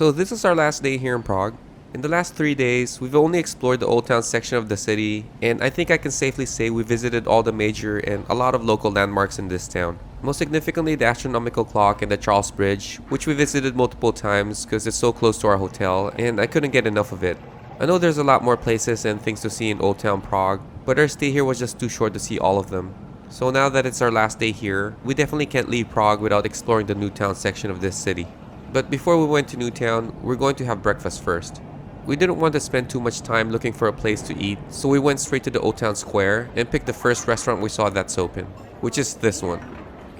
So this is our last day here in Prague. In the last 3 days, we've only explored the old town section of the city, and I think I can safely say we visited all the major and a lot of local landmarks in this town. Most significantly, the astronomical clock and the Charles Bridge, which we visited multiple times because it's so close to our hotel and I couldn't get enough of it. I know there's a lot more places and things to see in Old Town Prague, but our stay here was just too short to see all of them. So now that it's our last day here, we definitely can't leave Prague without exploring the New Town section of this city. But before we went to New Town, we're going to have breakfast first. We didn't want to spend too much time looking for a place to eat, so we went straight to the Old Town Square and picked the first restaurant we saw that's open, which is this one.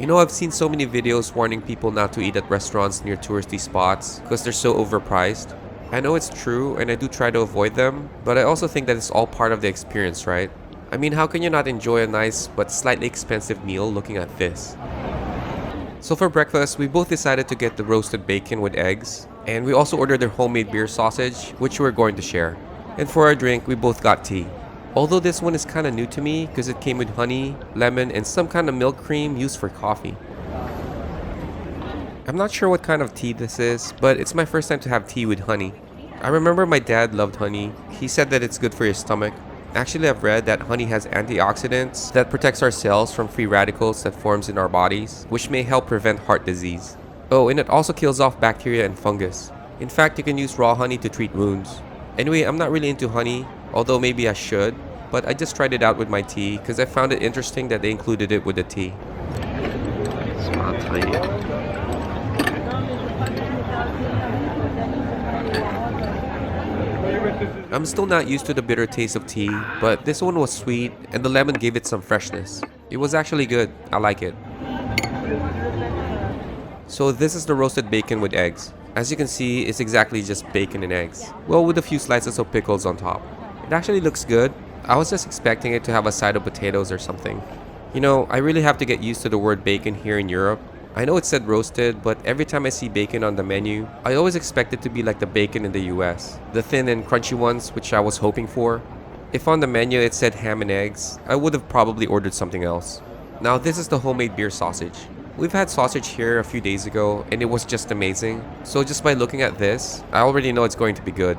You know, I've seen so many videos warning people not to eat at restaurants near touristy spots because they're so overpriced. I know it's true and I do try to avoid them, but I also think that it's all part of the experience, right? I mean, how can you not enjoy a nice but slightly expensive meal looking at this? So for breakfast, we both decided to get the roasted bacon with eggs, and we also ordered their homemade beer sausage, which we're going to share. And for our drink, we both got tea. Although this one is kind of new to me because it came with honey, lemon, and some kind of milk cream used for coffee. I'm not sure what kind of tea this is, but it's my first time to have tea with honey. I remember my dad loved honey. He said that it's good for your stomach. Actually, I've read that honey has antioxidants that protects our cells from free radicals that forms in our bodies, which may help prevent heart disease. Oh, and it also kills off bacteria and fungus. In fact, you can use raw honey to treat wounds. Anyway, I'm not really into honey, although maybe I should, but I just tried it out with my tea because I found it interesting that they included it with the tea. Smells tiny. I'm still not used to the bitter taste of tea, but this one was sweet and the lemon gave it some freshness. It was actually good. I like it. So this is the roasted bacon with eggs. As you can see, it's exactly just bacon and eggs. Well, with a few slices of pickles on top. It actually looks good. I was just expecting it to have a side of potatoes or something. You know, I really have to get used to the word bacon here in Europe. I know it said roasted, but every time I see bacon on the menu, I always expect it to be like the bacon in the US. The thin and crunchy ones, which I was hoping for. If on the menu it said ham and eggs, I would have probably ordered something else. Now this is the homemade beer sausage. We've had sausage here a few days ago and it was just amazing. So just by looking at this, I already know it's going to be good.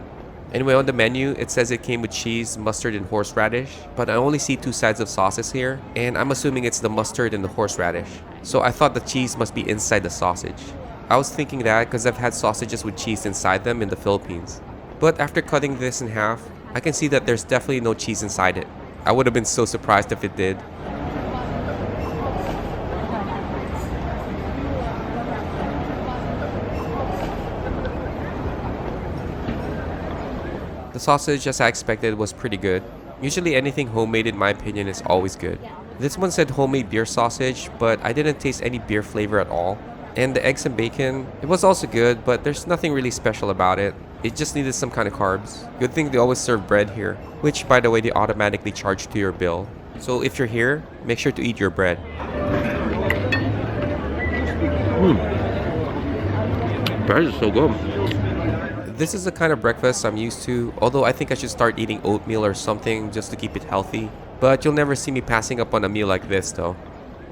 Anyway, on the menu, it says it came with cheese, mustard, and horseradish, but I only see 2 sides of sauces here, and I'm assuming it's the mustard and the horseradish. So I thought the cheese must be inside the sausage. I was thinking that because I've had sausages with cheese inside them in the Philippines. But after cutting this in half, I can see that there's definitely no cheese inside it. I would have been so surprised if it did. The sausage, as I expected, was pretty good. Usually anything homemade in my opinion is always good. This one said homemade beer sausage, but I didn't taste any beer flavor at all. And the eggs and bacon, it was also good, but there's nothing really special about it. It just needed some kind of carbs. Good thing they always serve bread here, which by the way they automatically charge to your bill. So if you're here, make sure to eat your bread. Bread is so good. This is the kind of breakfast I'm used to, although I think I should start eating oatmeal or something just to keep it healthy. But you'll never see me passing up on a meal like this though.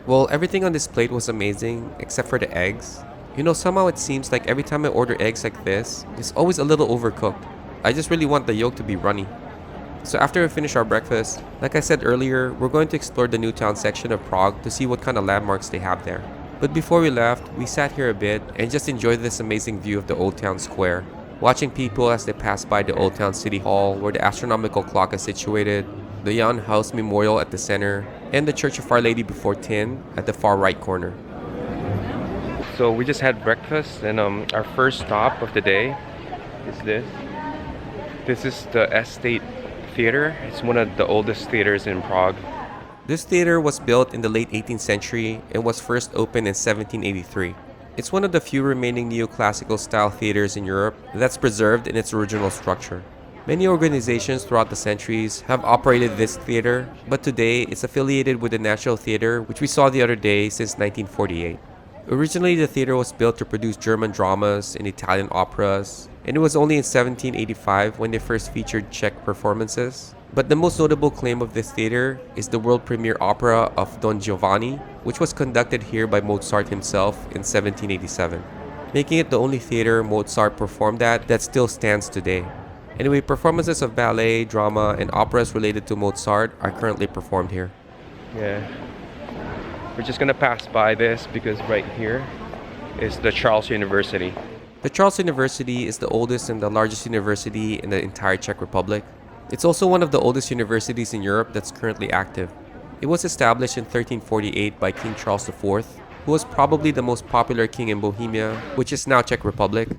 Well, everything on this plate was amazing, except for the eggs. You know, somehow it seems like every time I order eggs like this, it's always a little overcooked. I just really want the yolk to be runny. So after we finish our breakfast, like I said earlier, we're going to explore the New Town section of Prague to see what kind of landmarks they have there. But before we left, we sat here a bit and just enjoyed this amazing view of the Old Town Square. Watching people as they pass by the Old Town City Hall where the astronomical clock is situated, the Jan Hus Memorial at the center, and the Church of Our Lady Before Tin at the far right corner. So we just had breakfast and our first stop of the day is this. This is the Estate Theater. It's one of the oldest theaters in Prague. This theater was built in the late 18th century and was first opened in 1783. It's one of the few remaining neoclassical style theaters in Europe that's preserved in its original structure. Many organizations throughout the centuries have operated this theater, but today it's affiliated with the National Theater, which we saw the other day since 1948. Originally, the theater was built to produce German dramas and Italian operas, and it was only in 1785 when they first featured Czech performances. But the most notable claim of this theater is the world premiere opera of Don Giovanni, which was conducted here by Mozart himself in 1787. making it the only theater Mozart performed at that still stands today. Anyway, performances of ballet, drama, and operas related to Mozart are currently performed here. Yeah. We're just gonna pass by this because right here is the Charles University. The Charles University is the oldest and the largest university in the entire Czech Republic. It's also one of the oldest universities in Europe that's currently active. It was established in 1348 by King Charles IV, who was probably the most popular king in Bohemia, which is now Czech Republic.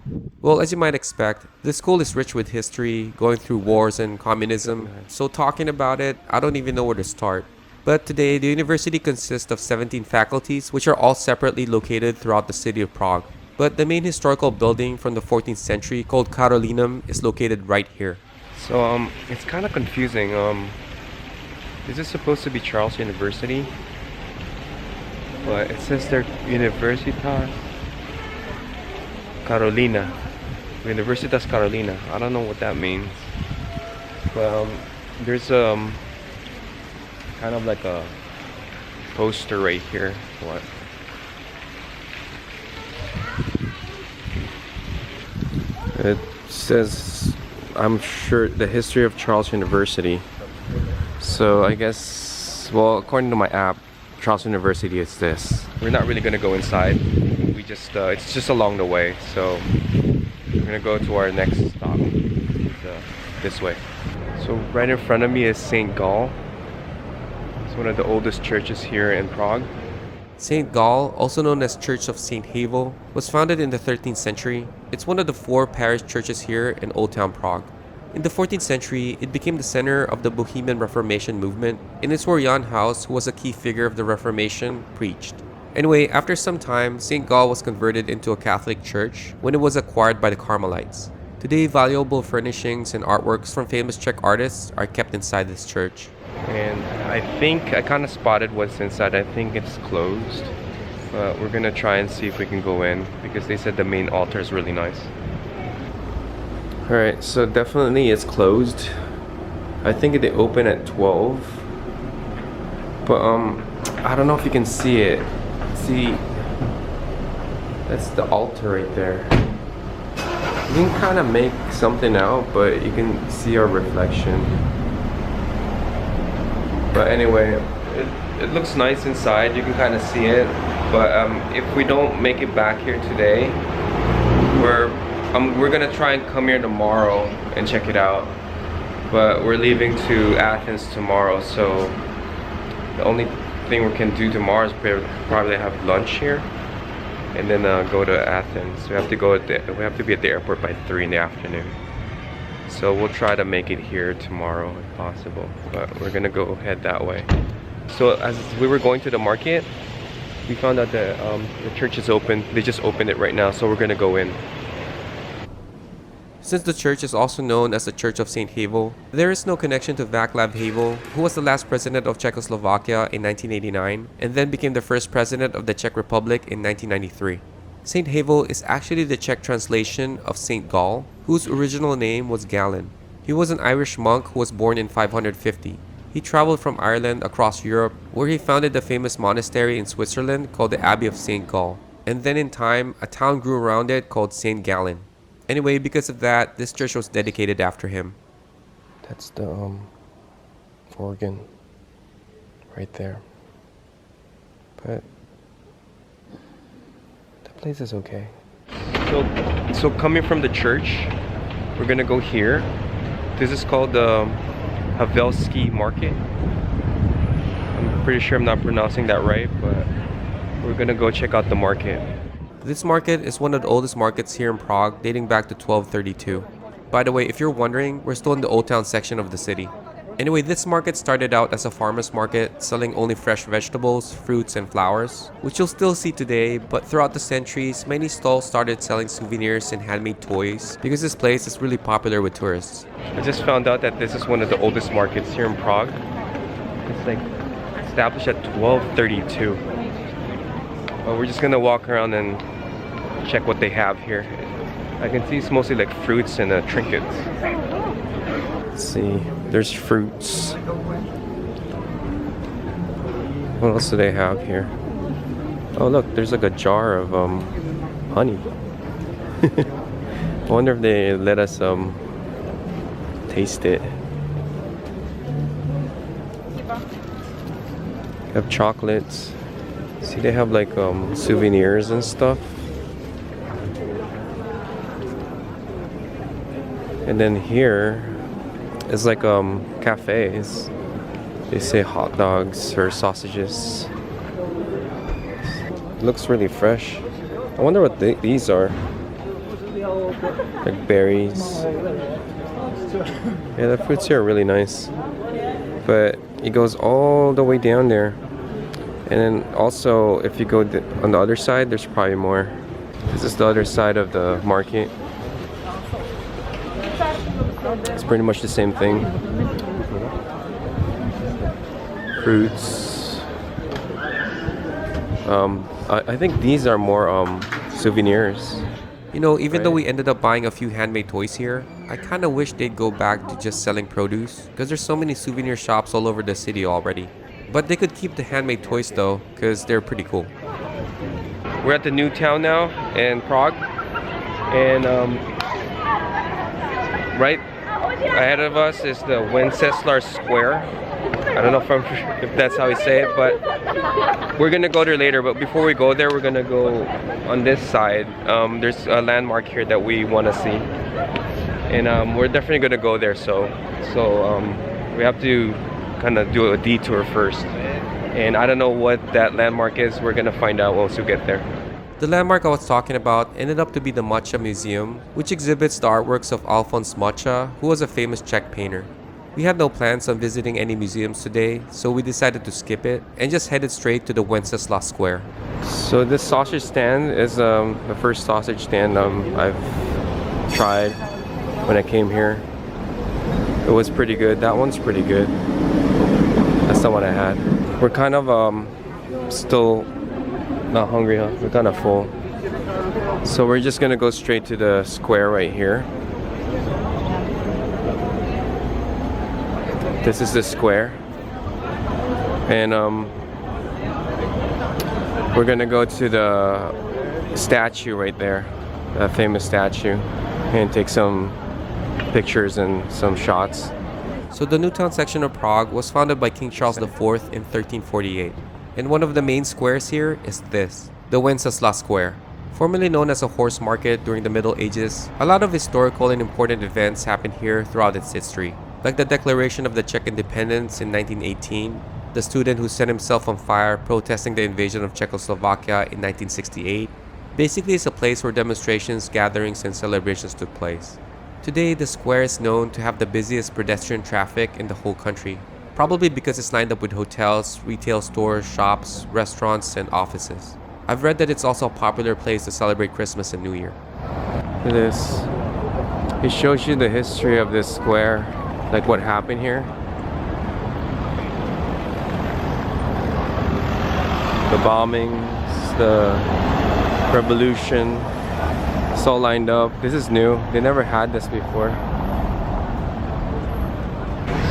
Well, as you might expect, this school is rich with history, going through wars and communism, so talking about it, I don't even know where to start. But today, the university consists of 17 faculties, which are all separately located throughout the city of Prague. But the main historical building from the 14th century, called Carolinum, is located right here. So it's kind of confusing. Is this supposed to be Charles University? But it says they're Universitas Carolina. Universitas Carolina. I don't know what that means. But there's kind of like a poster right here. What? It says, I'm sure, the history of Charles University. So I guess, well, according to my app, Charles University is this. We're not really gonna go inside. We just, it's just along the way. So we're gonna go to our next stop. This way. So right in front of me is St. Gall. It's one of the oldest churches here in Prague. St. Gall, also known as Church of St. Havel, was founded in the 13th century. It's one of the 4 parish churches here in Old Town Prague. In the 14th century, it became the center of the Bohemian Reformation movement, and it's where Jan Hus, who was a key figure of the Reformation, preached. Anyway, after some time, St. Gall was converted into a Catholic church when it was acquired by the Carmelites. Today, valuable furnishings and artworks from famous Czech artists are kept inside this church. And I think I kind of spotted what's inside. I think it's closed, but we're gonna try and see if we can go in because they said the main altar is really nice. All right, so definitely it's closed. I think they open at 12, but I don't know if you can see it. See, that's the altar right there. You can kind of make something out, but you can see our reflection. But anyway, it looks nice inside. You can kind of see it. But if we don't make it back here today, we're gonna try and come here tomorrow and check it out. But we're leaving to Athens tomorrow, so the only thing we can do tomorrow is probably have lunch here, and then go to Athens. We have to be at the airport by 3 in the afternoon. So we'll try to make it here tomorrow if possible, but we're gonna go head that way. So as we were going to the market, we found out that the church is open. They just opened it right now, so we're gonna go in. Since the church is also known as the Church of St. Havel, there is no connection to Václav Havel, who was the last president of Czechoslovakia in 1989 and then became the first president of the Czech Republic in 1993. St. Havel is actually the Czech translation of St. Gall, whose original name was Gallon. He was an Irish monk who was born in 550. He traveled from Ireland across Europe, where he founded the famous monastery in Switzerland called the Abbey of St. Gall. And then in time, a town grew around it called St. Gallen. Anyway, because of that, this church was dedicated after him. That's the organ right there. But the place is okay. So coming from the church, we're gonna go here. This is called the Havelske Market. I'm pretty sure I'm not pronouncing that right, but we're gonna go check out the market. This market is one of the oldest markets here in Prague, dating back to 1232. By the way, if you're wondering, we're still in the Old Town section of the city. Anyway, this market started out as a farmer's market, selling only fresh vegetables, fruits, and flowers, which you'll still see today, but throughout the centuries, many stalls started selling souvenirs and handmade toys, because this place is really popular with tourists. I just found out that this is one of the oldest markets here in Prague. It's like established at 1232. But we're just gonna walk around and check what they have here. I can see it's mostly like fruits and trinkets. Let's see, there's fruits. What else do they have here? Oh look, there's like a jar of honey. I wonder if they let us taste it. They have chocolates. See, they have like souvenirs and stuff. And then here is like cafes. They say hot dogs or sausages. It looks really fresh. I wonder what these are. Like berries. Yeah, the fruits here are really nice. But it goes all the way down there. And then also, if you go on the other side, there's probably more. This is the other side of the market. It's pretty much the same thing. Fruits. I think these are more souvenirs. You know, even though we ended up buying a few handmade toys here, I kind of wish they'd go back to just selling produce, because there's so many souvenir shops all over the city already. But they could keep the handmade toys though, because they're pretty cool. We're at the new town now in Prague, and right ahead of us is the Wenceslas Square. I don't know if that's how we say it, but we're gonna go there later. But before we go there, we're gonna go on this side. There's a landmark here that we want to see, and we're definitely gonna go there. So we have to kind of do a detour first, and I don't know what that landmark is. We're gonna find out once we get there. The landmark I was talking about ended up to be the Matcha Museum, which exhibits the artworks of Alphonse Matcha, who was a famous Czech painter. We had no plans on visiting any museums today, so we decided to skip it and just headed straight to the Wenceslas Square. So this sausage stand is the first sausage stand I've tried when I came here. It was pretty good. That one's pretty good. That's the one I had. We're kind of still not hungry, huh? We're kind of full. So we're just gonna go straight to the square right here. This is the square, and we're gonna go to the statue right there, that famous statue, and take some pictures and some shots. So the new Town Section of Prague was founded by King Charles IV in 1348, and one of the main squares here is this, the Wenceslas Square. Formerly known as a horse market during the Middle Ages, a lot of historical and important events happened here throughout its history. Like the declaration of the Czech independence in 1918, the student who set himself on fire protesting the invasion of Czechoslovakia in 1968. Basically, it's a place where demonstrations, gatherings, and celebrations took place. Today, the square is known to have the busiest pedestrian traffic in the whole country, probably because it's lined up with hotels, retail stores, shops, restaurants, and offices. I've read that it's also a popular place to celebrate Christmas and New Year. Look at this. It shows you the history of this square. Like what happened here. The bombings, the revolution, it's all lined up. This is new. They never had this before.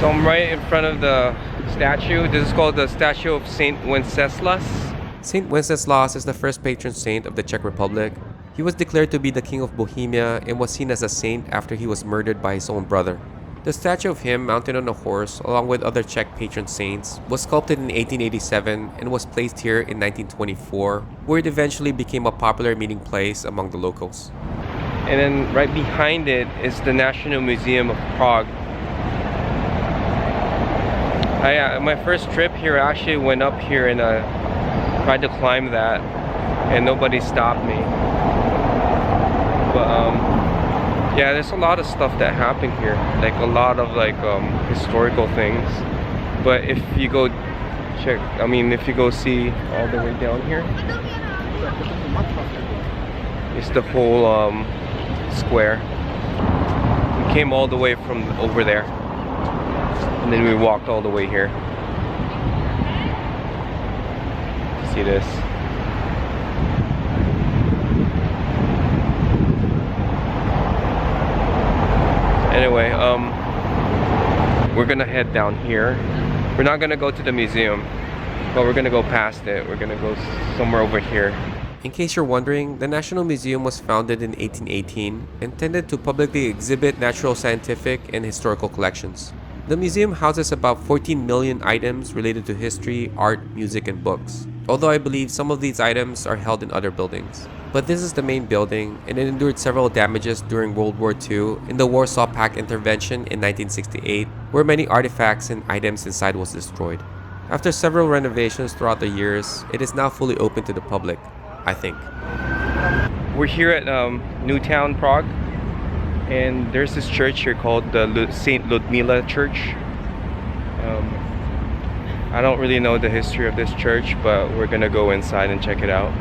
So I'm right in front of the statue. This is called the statue of Saint Wenceslas. Saint Wenceslas is the first patron saint of the Czech Republic. He was declared to be the king of Bohemia and was seen as a saint after he was murdered by his own brother. The statue of him mounted on a horse along with other Czech patron saints was sculpted in 1887 and was placed here in 1924, where it eventually became a popular meeting place among the locals. And then right behind it is the National Museum of Prague. My first trip here, I actually went up here and tried to climb that, and nobody stopped me. But yeah, there's a lot of stuff that happened here, like a lot of historical things. But if you go if you go see all the way down here, it's the whole square. We came all the way from over there, and then we walked all the way here. See this? Anyway, we're gonna head down here. We're not gonna go to the museum, but we're gonna go past it. We're gonna go somewhere over here. In case you're wondering, the National Museum was founded in 1818, intended to publicly exhibit natural, scientific, and historical collections. The museum houses about 14 million items related to history, art, music, and books, although I believe some of these items are held in other buildings. But this is the main building, and it endured several damages during World War II in the Warsaw Pact intervention in 1968, where many artifacts and items inside was destroyed. After several renovations throughout the years, it is now fully open to the public, I think. We're here at Town, Prague, and there's this church here called the St. Ludmila Church. I don't really know the history of this church, but we're gonna go inside and check it out.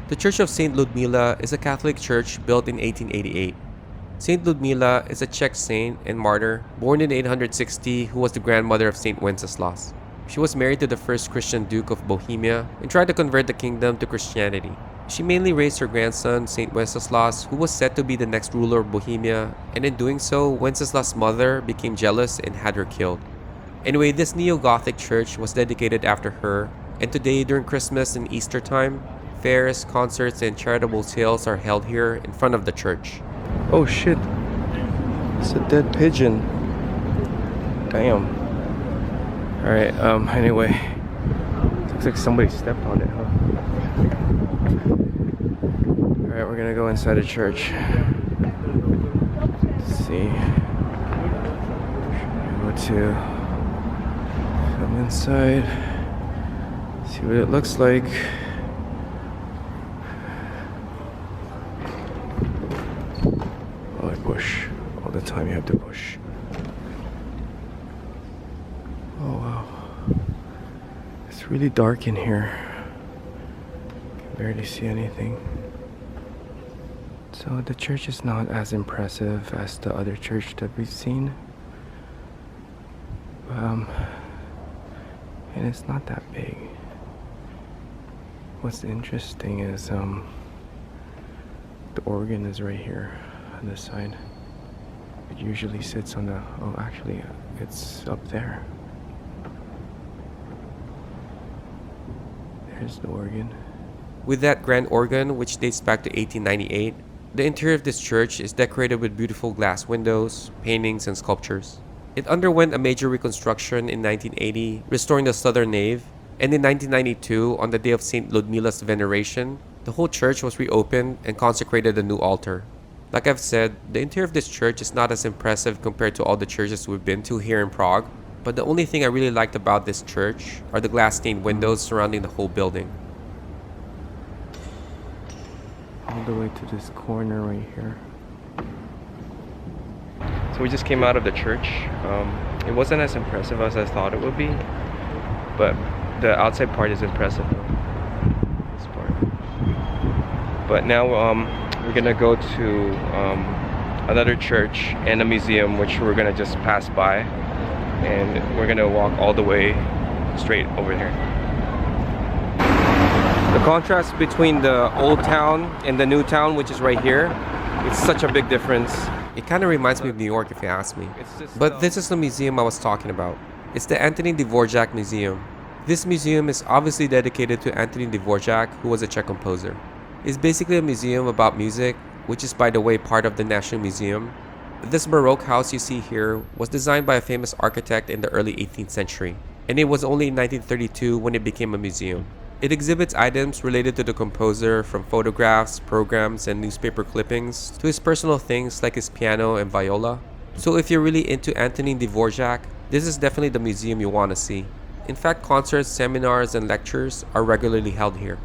The Church of St. Ludmila is a Catholic church built in 1888. St. Ludmila is a Czech saint and martyr born in 860 who was the grandmother of St. Wenceslas. She was married to the first Christian Duke of Bohemia and tried to convert the kingdom to Christianity. She mainly raised her grandson, St. Wenceslas, who was said to be the next ruler of Bohemia, and in doing so, Wenceslas' mother became jealous and had her killed. Anyway, this neo-Gothic church was dedicated after her, and today during Christmas and Easter time, fairs, concerts, and charitable sales are held here in front of the church. Oh shit, it's a dead pigeon. Damn. Alright, anyway, looks like somebody stepped on it, huh? Alright, we're gonna go inside the church. Let's see. Go to film inside. See what it looks like. Oh, I push. All the time you have to push. Oh wow. It's really dark in here. Can barely see anything. So the church is not as impressive as the other church that we've seen. And it's not that big. What's interesting is the organ is right here on this side. It usually sits on the, oh actually it's up there. There's the organ. With that grand organ, which dates back to 1898, the interior of this church is decorated with beautiful glass windows, paintings, and sculptures. It underwent a major reconstruction in 1980, restoring the southern nave, and in 1992, on the day of St. Ludmila's veneration, the whole church was reopened and consecrated a new altar. Like I've said, the interior of this church is not as impressive compared to all the churches we've been to here in Prague, but the only thing I really liked about this church are the glass-stained windows surrounding the whole building. All the way to this corner right here. So we just came out of the church. It wasn't as impressive as I thought it would be, but the outside part is impressive though. This part. But now we're gonna go to another church and a museum, which we're gonna just pass by, and we're gonna walk all the way straight over here. The contrast between the old town and the new town, which is right here, it's such a big difference. It kind of reminds me of New York if you ask me. But this is the museum I was talking about. It's the Antonín Dvořák Museum. This museum is obviously dedicated to Antonín Dvořák, who was a Czech composer. It's basically a museum about music, which is by the way part of the National Museum. This Baroque house you see here was designed by a famous architect in the early 18th century, and it was only in 1932 when it became a museum. It exhibits items related to the composer, from photographs, programs, and newspaper clippings to his personal things like his piano and viola. So if you're really into Antonín Dvořák, this is definitely the museum you want to see. In fact, concerts, seminars, and lectures are regularly held here.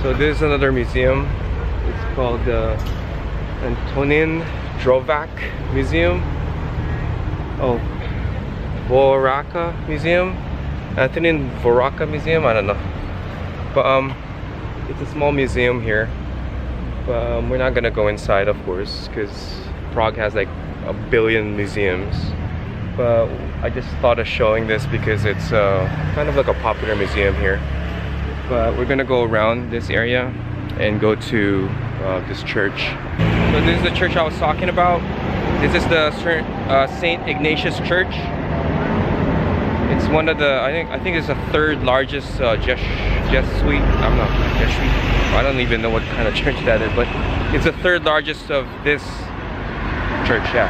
So this is another museum. It's called the Antonín Dvořák Museum. Oh, Dvořáka Museum? Antonín Dvořáka Museum? I don't know. But it's a small museum here. But we're not gonna go inside, of course, because Prague has like a billion museums. But I just thought of showing this because it's kind of like a popular museum here. But we're gonna go around this area and go to this church. So this is the church I was talking about. This is the St. Ignatius Church. It's one of the, I think it's the third largest Jesuit. I'm not Jesuit. I don't even know what kind of church that is, but it's the third largest of this church. Yeah.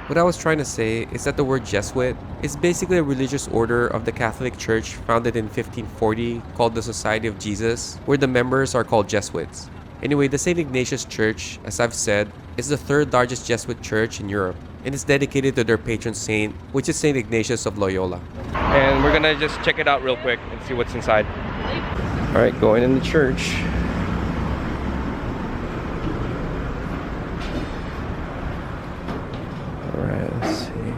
What I was trying to say is that the word Jesuit is basically a religious order of the Catholic Church founded in 1540 called the Society of Jesus, where the members are called Jesuits. Anyway, the St. Ignatius Church, as I've said, is the third largest Jesuit church in Europe, and is dedicated to their patron saint, which is St. Ignatius of Loyola. And we're gonna just check it out real quick and see what's inside. All right, going in the church. All right, let's see.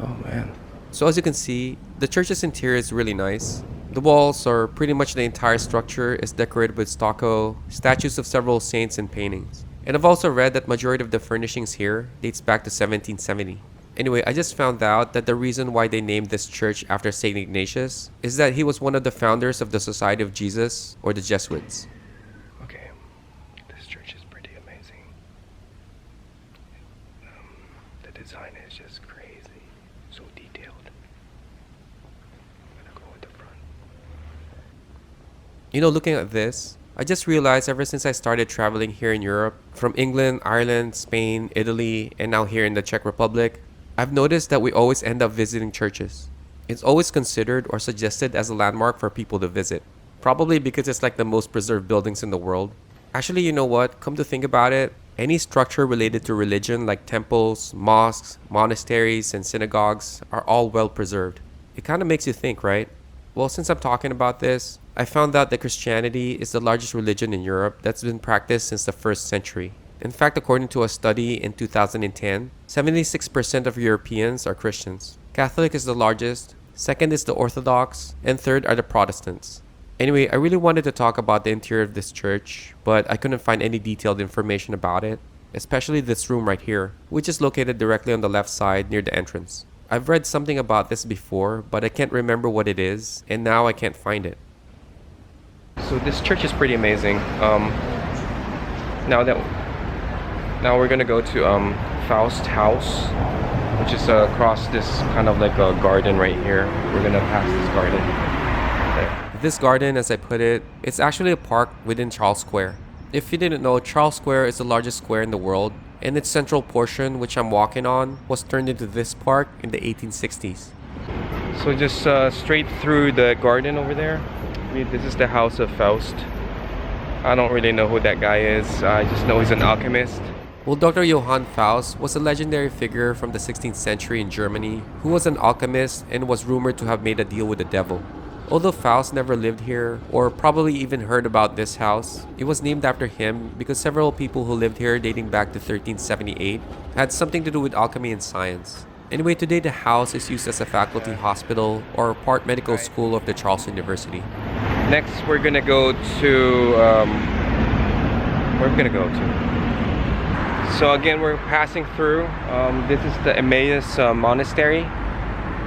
Oh man. So as you can see, the church's interior is really nice. The walls, or pretty much the entire structure, is decorated with stucco, statues of several saints, and paintings. And I've also read that majority of the furnishings here dates back to 1770. Anyway, I just found out that the reason why they named this church after St. Ignatius is that he was one of the founders of the Society of Jesus, or the Jesuits. Okay, this church is pretty amazing. The design is just crazy, so detailed. I'm gonna go with the front. You know, looking at this, I just realized ever since I started traveling here in Europe, from England, Ireland, Spain, Italy, and now here in the Czech Republic, I've noticed that we always end up visiting churches. It's always considered or suggested as a landmark for people to visit. Probably because it's like the most preserved buildings in the world. Actually, you know what? Come to think about it, any structure related to religion like temples, mosques, monasteries, and synagogues are all well preserved. It kind of makes you think, right? Well, since I'm talking about this, I found out that Christianity is the largest religion in Europe that's been practiced since the 1st century. In fact, according to a study in 2010, 76% of Europeans are Christians. Catholic is the largest, second is the Orthodox, and third are the Protestants. Anyway, I really wanted to talk about the interior of this church, but I couldn't find any detailed information about it, especially this room right here, which is located directly on the left side near the entrance. I've read something about this before, but I can't remember what it is, and now I can't find it. So this church is pretty amazing. Now we're gonna go to Faust House, which is across this kind of like a garden right here. We're gonna pass this garden. There. This garden, as I put it, it's actually a park within Charles Square. If you didn't know, Charles Square is the largest square in the world, and its central portion, which I'm walking on, was turned into this park in the 1860s. So just straight through the garden over there. This is the house of Faust. I don't really know who that guy is. I just know he's an alchemist. Well, Dr. Johann Faust was a legendary figure from the 16th century in Germany who was an alchemist and was rumored to have made a deal with the devil. Although Faust never lived here or probably even heard about this house, it was named after him because several people who lived here dating back to 1378 had something to do with alchemy and science. Anyway, today the house is used as a faculty hospital or part medical school of the Charles University. Next, we're gonna go to where are we gonna go to? So again, we're passing through. This is the Emmaus Monastery.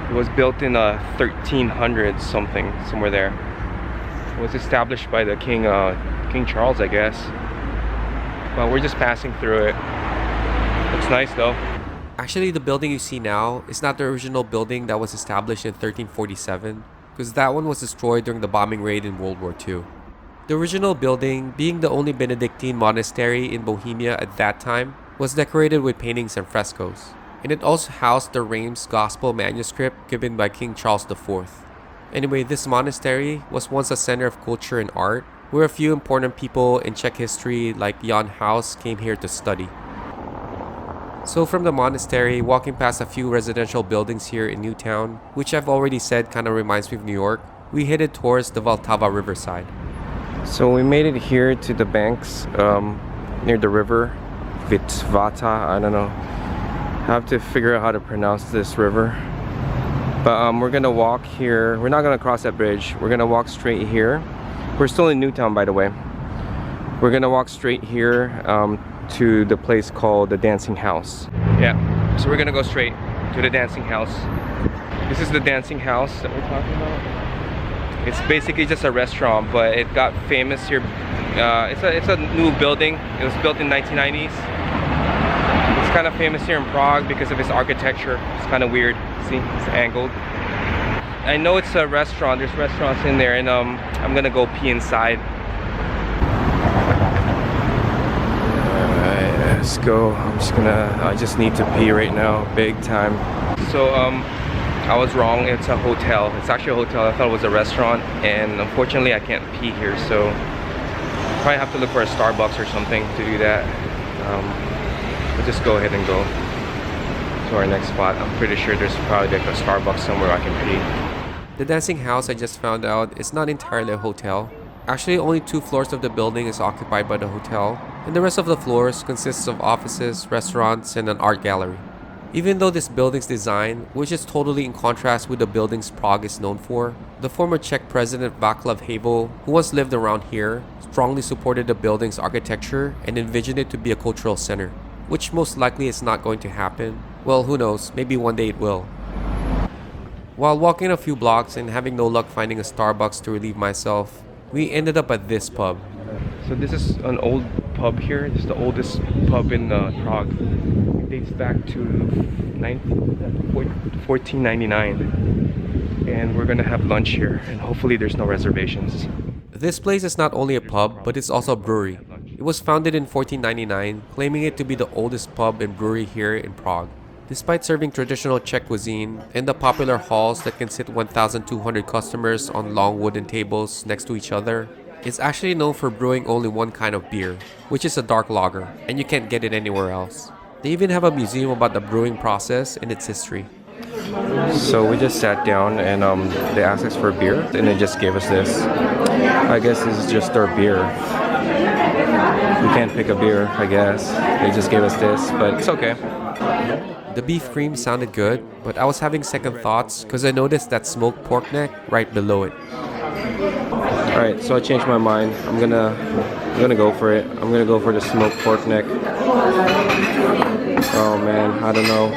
It was built in 1300 something, somewhere there. It was established by the King Charles, I guess. But we're just passing through it. Looks nice though. Actually, the building you see now is not the original building that was established in 1347, because that one was destroyed during the bombing raid in World War II. The original building, being the only Benedictine monastery in Bohemia at that time, was decorated with paintings and frescoes, and it also housed the Reims Gospel manuscript given by King Charles IV. Anyway, this monastery was once a center of culture and art, where a few important people in Czech history like Jan Hus came here to study. So from the monastery, walking past a few residential buildings here in Newtown, which I've already said kind of reminds me of New York, we headed towards the Vltava riverside. So we made it here to the banks near the river, Vitvata, I don't know. I have to figure out how to pronounce this river. But we're gonna walk here. We're not gonna cross that bridge. We're gonna walk straight here. We're still in Newtown, by the way. We're gonna walk straight here to the place called the Dancing House. Yeah, so we're gonna go straight to the Dancing House. This is the Dancing House that we're talking about. It's basically just a restaurant, but it got famous here. It's a new building. It was built in 1990s. It's kind of famous here in Prague because of its architecture. It's kind of weird. See, it's angled. I know it's a restaurant. There's restaurants in there, and I'm gonna go pee inside. Alright, let's go. I just need to pee right now, big time. So I was wrong. It's a hotel. It's actually a hotel. I thought it was a restaurant, and unfortunately I can't pee here. So probably have to look for a Starbucks or something to do that. We'll just go ahead and go to our next spot. I'm pretty sure there's probably like a Starbucks somewhere I can pee. The dancing house, I just found out, is not entirely a hotel. Actually, only 2 floors of the building is occupied by the hotel, and the rest of the floors consists of offices, restaurants, and an art gallery. Even though this building's design, which is totally in contrast with the buildings Prague is known for, the former Czech president Václav Havel, who once lived around here, strongly supported the building's architecture and envisioned it to be a cultural center, which most likely is not going to happen. Well, who knows, maybe one day it will. While walking a few blocks and having no luck finding a Starbucks to relieve myself, we ended up at this pub. So this is an old pub here. It's the oldest pub in Prague. It dates back to 1499. And we're gonna have lunch here, and hopefully there's no reservations. This place is not only a pub, but it's also a brewery. It was founded in 1499, claiming it to be the oldest pub and brewery here in Prague. Despite serving traditional Czech cuisine and the popular halls that can sit 1,200 customers on long wooden tables next to each other, it's actually known for brewing only one kind of beer, which is a dark lager, and you can't get it anywhere else. They even have a museum about the brewing process and its history. So we just sat down and they asked us for a beer, and they just gave us this. I guess this is just their beer. We can't pick a beer, I guess. They just gave us this, but it's okay. The beef cream sounded good, but I was having second thoughts because I noticed that smoked pork neck right below it. Alright, so I changed my mind. I'm gonna go for it. I'm gonna go for the smoked pork neck. Oh man, I don't know.